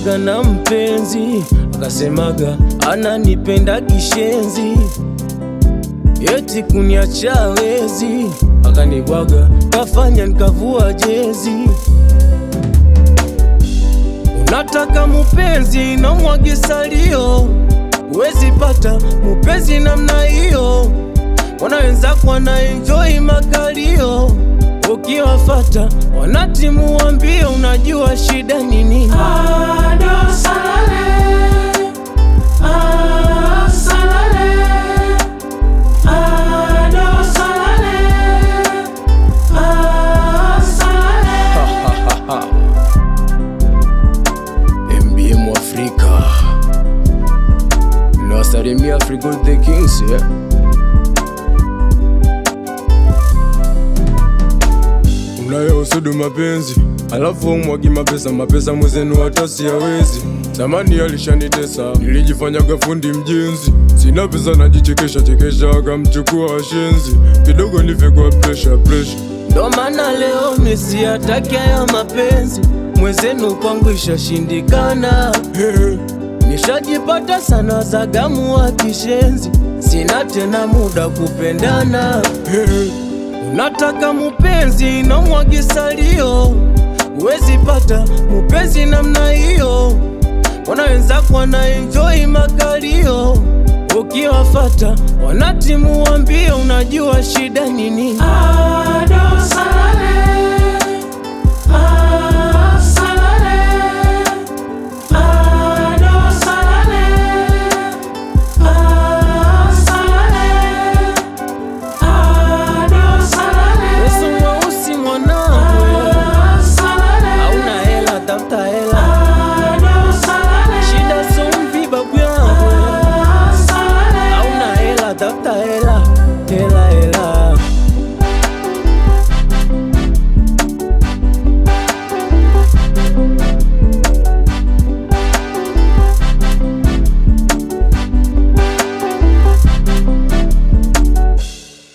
nilikuwaga na mpenzi, akasemaga ananipenda kishenzi, eti kuniacha wezi, akanibwaga kafanya nikavua jezi. Unataka mupenzi na mwage salio, uwezi pata mupenzi namna hiyo. Wanawenzako wanaenjoy makalio, ukiwafata wanatimu wambio, unajua shida nini? Ado salale, salale, ado salale, salale. MBM Afrika, nawasalimia Afrika the Kings, yeah. Unayohusudu mapenzi alafu umwagi mapesa mwezenu hata siyawezi. Zamani alishanitesa, nilijifanyaga fundi mjenzi, sina pesa najichekesha, wakamchukua washenzi, kidogo nife kwa pressure. Ndo maana leo misiataki ya mapenzi, mwezenu kwangu ishashindikana. Nishajipata sana zagamu wa kishenzi, sina tena muda kupendana. Unataka mupenzi na mwage salio, uwezi pata mupenzi namna hiyo. Wanawenzako wanaenjoy makalio, ukiwafata wanatimu wambio, unajua shida nini? Ado salale, salale, ado salale, salale, ado salale. Yesu mweusi mwanangu, hauna hela tafuta hela, shida sumbi babu yangu, hauna hela tafuta hela.